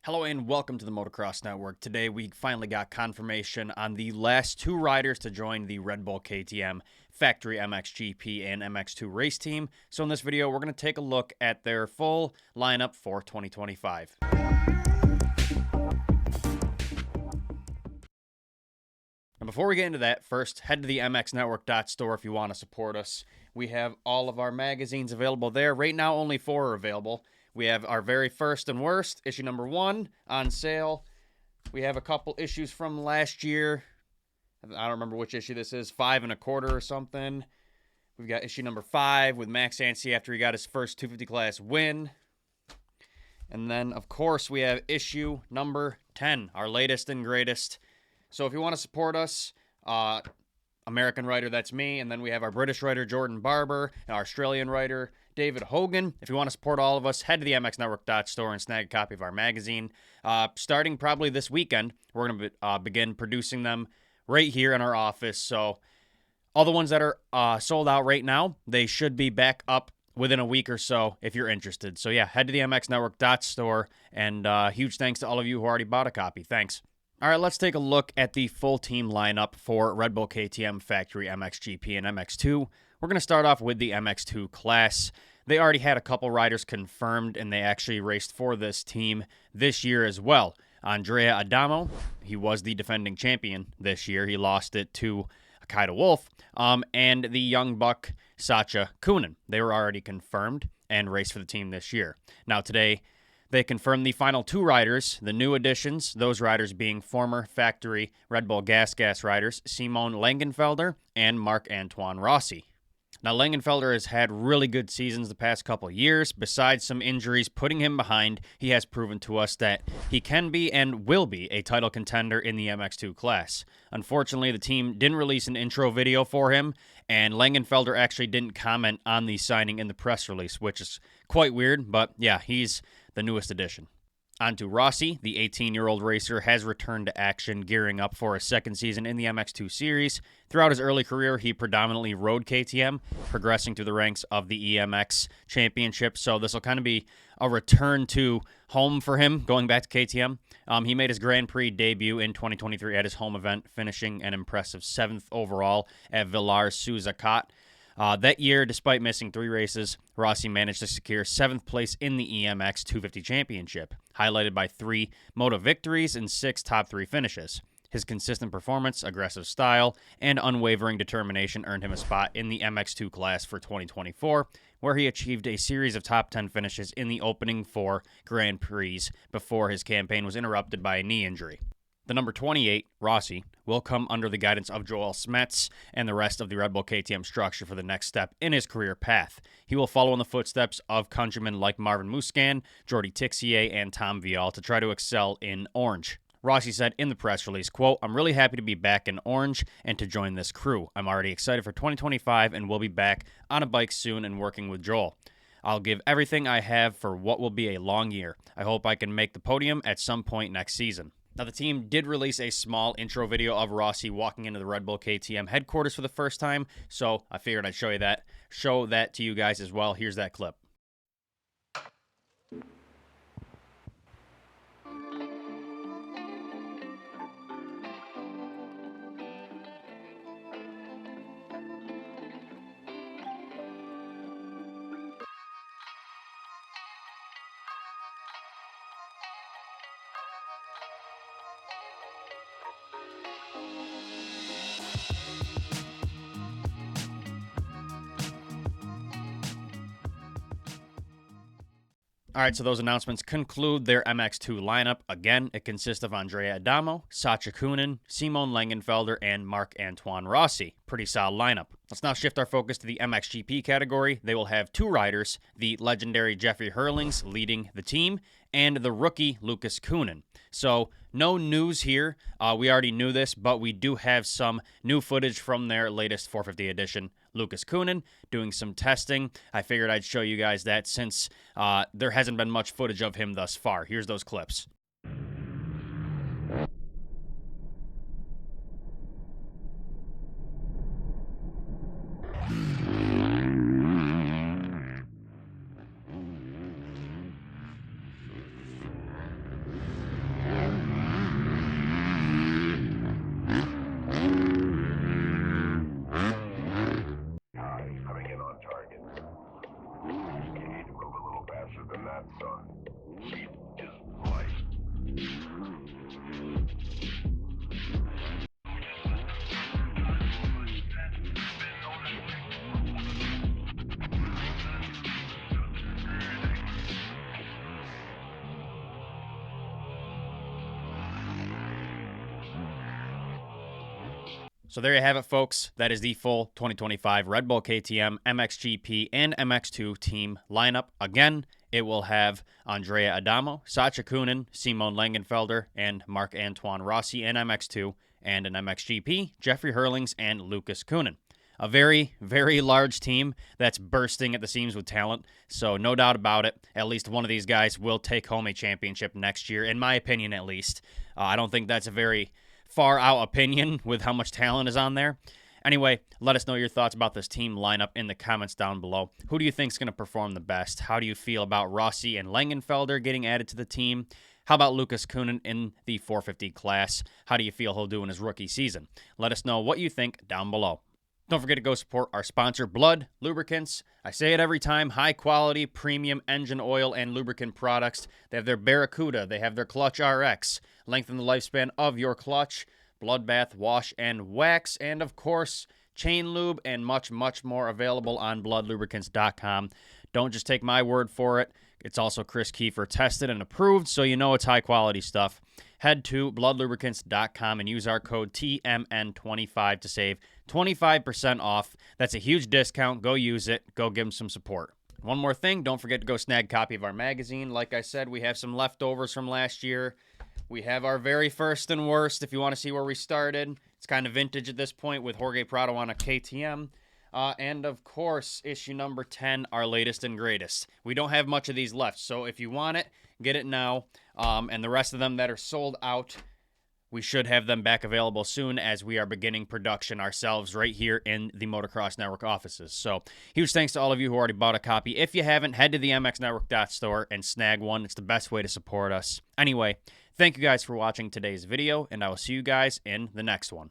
Hello and welcome to the Motocross Network. Today we finally got confirmation on the last two riders to join the Red Bull KTM Factory MXGP and MX2 race team. So in this video, we're going to take a look at their full lineup for 2025. And before we get into that, first head to the mxnetwork.store if you want to support us. We have all of our magazines available there. Right now, only 4 are available. We have our very first and worst, issue number 1, on sale. We have a couple issues from last year. I don't remember which issue this is, 5 1/4 or something. We've got issue number 5 with Max Anstey after he got his first 250 class win. And then, of course, we have issue number 10, our latest and greatest. So if you want to support us, American writer, that's me. And then we have our British writer, Jordan Barber, and our Australian writer, David Hogan. If you want to support all of us, head to the mxnetwork.store and snag a copy of our magazine. Starting probably this weekend, we're going to begin producing them right here in our office. So all the ones that are sold out right now, they should be back up within a week or so if you're interested. So yeah, head to the mxnetwork.store, and huge thanks to all of you who already bought a copy. Thanks. All right, let's take a look at the full team lineup for Red Bull KTM Factory MXGP and MX2. We're going to start off with the MX2 class. They already had a couple riders confirmed, and they actually raced for this team this year as well. Andrea Adamo, he was the defending champion this year. He lost it to Akita Wolf. And the young buck, Sacha Coenen. They were already confirmed and raced for the team this year. Now today, they confirmed the final 2 riders, the new additions, those riders being former factory Red Bull Gas riders, Simon Langenfelder and Marc Antoine Rossi. Now, Langenfelder has had really good seasons the past couple of years. Besides some injuries putting him behind, he has proven to us that he can be and will be a title contender in the MX2 class. Unfortunately, the team didn't release an intro video for him, and Langenfelder actually didn't comment on the signing in the press release, which is quite weird, but yeah, he's the newest addition. On to Rossi, the 18-year-old racer, has returned to action, gearing up for his second season in the MX2 series. Throughout his early career, he predominantly rode KTM, progressing through the ranks of the MX Championship. So this will kind of be a return to home for him, going back to KTM. He made his Grand Prix debut in 2023 at his home event, finishing an impressive 7th overall at Villars-sous-Jacques. That year, despite missing 3 races, Rossi managed to secure 7th place in the EMX 250 Championship, highlighted by 3 moto victories and 6 top 3 finishes. His consistent performance, aggressive style, and unwavering determination earned him a spot in the MX2 class for 2024, where he achieved a series of top 10 finishes in the opening 4 Grand Prix before his campaign was interrupted by a knee injury. The number 28, Rossi, will come under the guidance of Joel Smets and the rest of the Red Bull KTM structure for the next step in his career path. He will follow in the footsteps of countrymen like Marvin Musquin, Jordi Tixier, and Tom Vial to try to excel in orange. Rossi said in the press release, quote, "I'm really happy to be back in orange and to join this crew. I'm already excited for 2025 and will be back on a bike soon and working with Joel. I'll give everything I have for what will be a long year. I hope I can make the podium at some point next season." Now, the team did release a small intro video of Rossi walking into the Red Bull KTM headquarters for the first time, so I figured I'd show that to you guys as well. Here's that clip. All right, so those announcements conclude their MX2 lineup. Again, it consists of Andrea Adamo, Sacha Coenen, Simon Langenfelder, and Marc Antoine Rossi. Pretty solid lineup. Let's now shift our focus to the MXGP category. They will have 2 riders, the legendary Jeffrey Herlings leading the team, and the rookie Lucas Coenen. So no news here. We already knew this, but we do have some new footage from their latest 450 edition. Lucas Coenen doing some testing. I figured I'd show you guys that since there hasn't been much footage of him thus far. Here's those clips. So there you have it, folks. That is the full 2025 Red Bull KTM MXGP and MX2 team lineup. Again, it will have Andrea Adamo, Sacha Coenen, Simon Langenfelder, and Marc Antoine Rossi in MX2, and an MXGP, Jeffrey Hurlings and Lucas Coenen. A very, very large team that's bursting at the seams with talent. So no doubt about it, at least one of these guys will take home a championship next year, in my opinion at least. I don't think that's a very far out opinion with how much talent is on there. Anyway, let us know your thoughts about this team lineup in the comments down below. Who do you think is going to perform the best? How do you feel about Rossi and Langenfelder getting added to the team? How about Lucas Coenen in the 450 class? How do you feel he'll do in his rookie season? Let us know what you think down below. Don't forget to go support our sponsor, Blood Lubricants. I say it every time, high quality, premium engine oil and lubricant products. They have their Barracuda, they have their Clutch RX, lengthen the lifespan of your clutch, bloodbath, wash, and wax, and of course, chain lube and much, much more available on bloodlubricants.com. Don't just take my word for it. It's also Chris Kiefer tested and approved, so you know it's high quality stuff. Head to bloodlubricants.com and use our code TMN25 to save 25% off. That's a huge discount. Go use it. Go give them some support. One more thing, don't forget to go snag a copy of our magazine. Like I said, we have some leftovers from last year. We have our very first and worst if you want to see where we started. It's kind of vintage at this point with Jorge Prado on a KTM. And of course, issue number 10, our latest and greatest. We don't have much of these left, so if you want it, get it now. And the rest of them that are sold out, we should have them back available soon as we are beginning production ourselves right here in the Motocross Network offices. So huge thanks to all of you who already bought a copy. If you haven't, head to the MXNetwork.store and snag one. It's the best way to support us. Anyway, thank you guys for watching today's video, and I will see you guys in the next one.